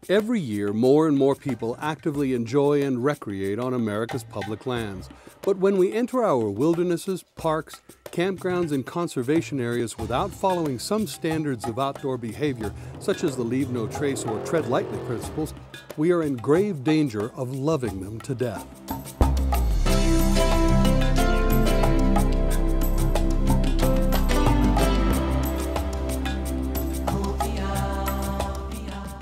Every year, more and more people actively enjoy and recreate on America's public lands. But when we enter our wildernesses, parks, campgrounds, and conservation areas without following some standards of outdoor behavior, such as the leave no trace or tread lightly principles, we are in grave danger of loving them to death.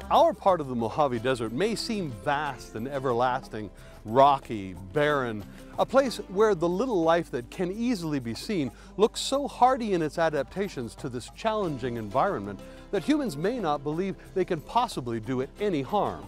Our part of the Mojave Desert may seem vast and everlasting, rocky, barren, a place where the little life that can easily be seen looks so hardy in its adaptations to this challenging environment that humans may not believe they can possibly do it any harm.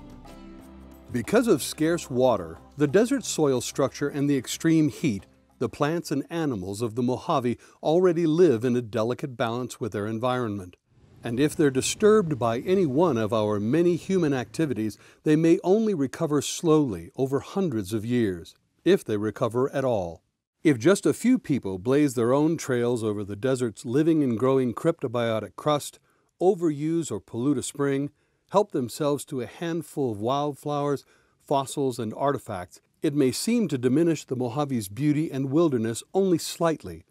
Because of scarce water, the desert soil structure, and the extreme heat, the plants and animals of the Mojave already live in a delicate balance with their environment. And if they're disturbed by any one of our many human activities, they may only recover slowly over hundreds of years, if they recover at all. If just a few people blaze their own trails over the desert's living and growing cryptobiotic crust, overuse or pollute a spring, help themselves to a handful of wildflowers, fossils, and artifacts, it may seem to diminish the Mojave's beauty and wilderness only slightly.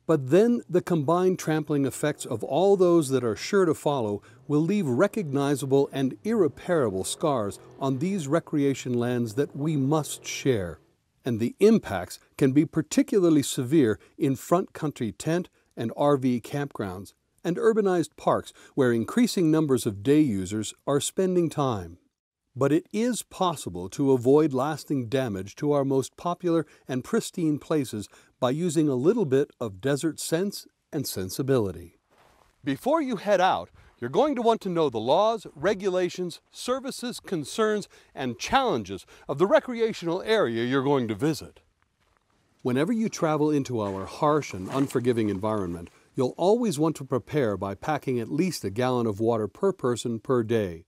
But then the combined trampling effects of all those that are sure to follow will leave recognizable and irreparable scars on these recreation lands that we must share. And the impacts can be particularly severe in front country tent and RV campgrounds and urbanized parks where increasing numbers of day users are spending time. But it is possible to avoid lasting damage to our most popular and pristine places by using a little bit of desert sense and sensibility. Before you head out, you're going to want to know the laws, regulations, services, concerns, and challenges of the recreational area you're going to visit. Whenever you travel into our harsh and unforgiving environment, you'll always want to prepare by packing at least a gallon of water per person per day,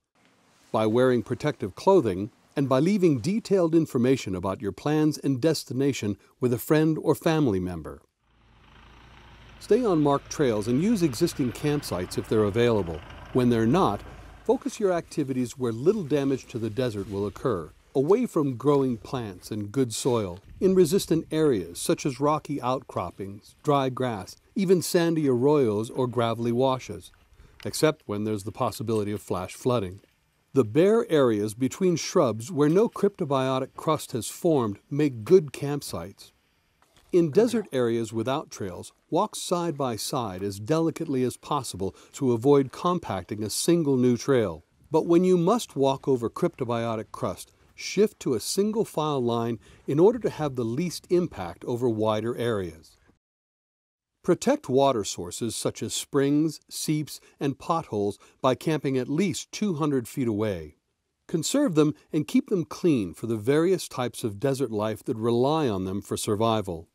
by wearing protective clothing, and by leaving detailed information about your plans and destination with a friend or family member. Stay on marked trails and use existing campsites if they're available. When they're not, focus your activities where little damage to the desert will occur, away from growing plants and good soil, in resistant areas such as rocky outcroppings, dry grass, even sandy arroyos or gravelly washes, except when there's the possibility of flash flooding. The bare areas between shrubs where no cryptobiotic crust has formed make good campsites. In desert areas without trails, walk side by side as delicately as possible to avoid compacting a single new trail. But when you must walk over cryptobiotic crust, shift to a single file line in order to have the least impact over wider areas. Protect water sources such as springs, seeps, and potholes by camping at least 200 feet away. Conserve them and keep them clean for the various types of desert life that rely on them for survival.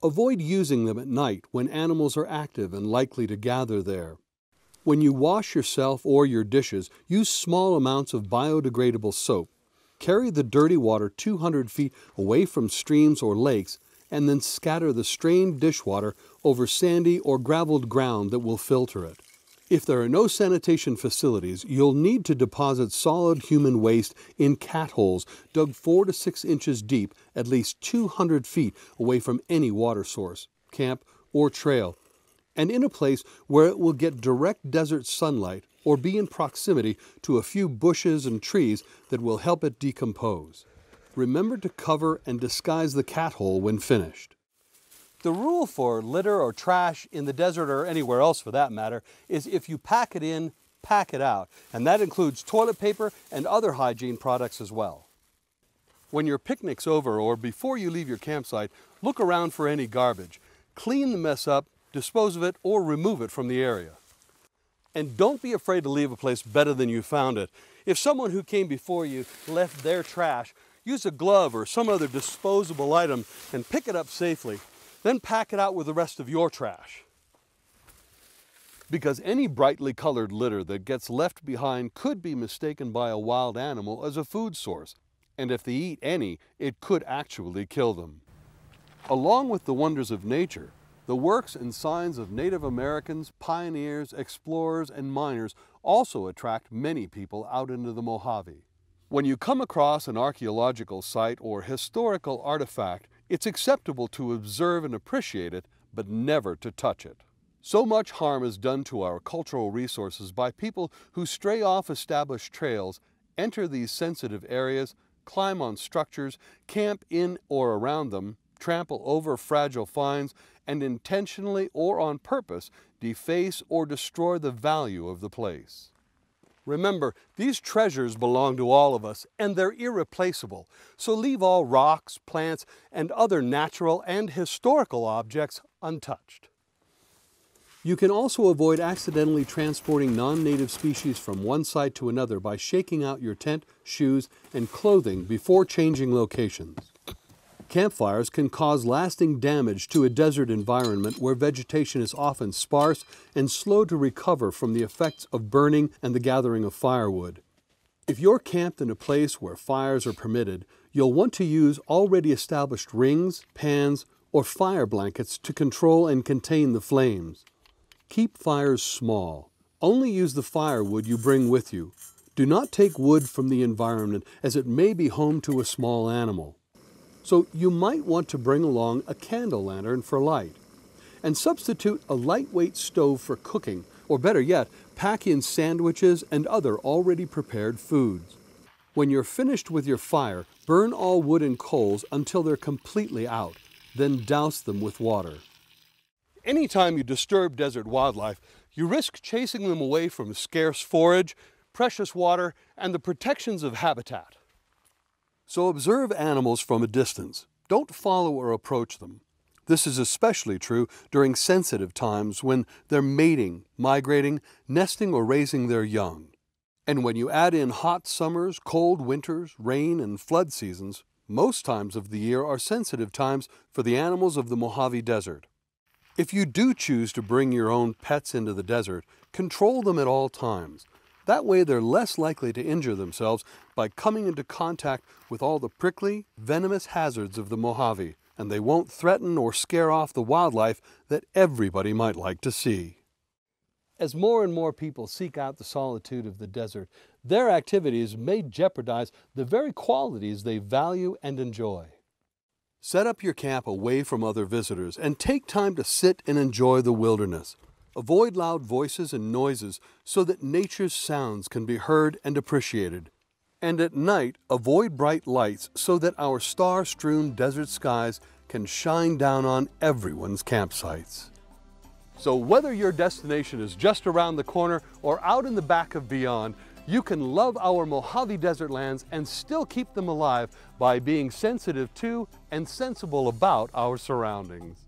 Avoid using them at night when animals are active and likely to gather there. When you wash yourself or your dishes, use small amounts of biodegradable soap. Carry the dirty water 200 feet away from streams or lakes, and then scatter the strained dishwater over sandy or graveled ground that will filter it. If there are no sanitation facilities, you'll need to deposit solid human waste in cat holes dug 4 to 6 inches deep, at least 200 feet away from any water source, camp, or trail, and in a place where it will get direct desert sunlight or be in proximity to a few bushes and trees that will help it decompose. Remember to cover and disguise the cat hole when finished. The rule for litter or trash in the desert, or anywhere else for that matter, is if you pack it in, pack it out. And that includes toilet paper and other hygiene products as well. When your picnic's over or before you leave your campsite, look around for any garbage. Clean the mess up, dispose of it, or remove it from the area. And don't be afraid to leave a place better than you found it. If someone who came before you left their trash, use a glove or some other disposable item and pick it up safely. Then pack it out with the rest of your trash. Because any brightly colored litter that gets left behind could be mistaken by a wild animal as a food source. And if they eat any, it could actually kill them. Along with the wonders of nature, the works and signs of Native Americans, pioneers, explorers, and miners also attract many people out into the Mojave. When you come across an archaeological site or historical artifact, it's acceptable to observe and appreciate it, but never to touch it. So much harm is done to our cultural resources by people who stray off established trails, enter these sensitive areas, climb on structures, camp in or around them, trample over fragile finds, and intentionally or on purpose deface or destroy the value of the place. Remember, these treasures belong to all of us, and they're irreplaceable, so leave all rocks, plants, and other natural and historical objects untouched. You can also avoid accidentally transporting non-native species from one site to another by shaking out your tent, shoes, and clothing before changing locations. Campfires can cause lasting damage to a desert environment where vegetation is often sparse and slow to recover from the effects of burning and the gathering of firewood. If you're camped in a place where fires are permitted, you'll want to use already established rings, pans, or fire blankets to control and contain the flames. Keep fires small. Only use the firewood you bring with you. Do not take wood from the environment, as it may be home to a small animal. So you might want to bring along a candle lantern for light. And substitute a lightweight stove for cooking, or better yet, pack in sandwiches and other already prepared foods. When you're finished with your fire, burn all wood and coals until they're completely out. Then douse them with water. Anytime you disturb desert wildlife, you risk chasing them away from scarce forage, precious water, and the protections of habitat. So observe animals from a distance. Don't follow or approach them. This is especially true during sensitive times when they're mating, migrating, nesting, or raising their young. And when you add in hot summers, cold winters, rain, and flood seasons, most times of the year are sensitive times for the animals of the Mojave Desert. If you do choose to bring your own pets into the desert, control them at all times. That way they're less likely to injure themselves by coming into contact with all the prickly, venomous hazards of the Mojave, and they won't threaten or scare off the wildlife that everybody might like to see. As more and more people seek out the solitude of the desert, their activities may jeopardize the very qualities they value and enjoy. Set up your camp away from other visitors and take time to sit and enjoy the wilderness. Avoid loud voices and noises so that nature's sounds can be heard and appreciated. And at night, avoid bright lights so that our star-strewn desert skies can shine down on everyone's campsites. So whether your destination is just around the corner or out in the back of beyond, you can love our Mojave Desert lands and still keep them alive by being sensitive to and sensible about our surroundings.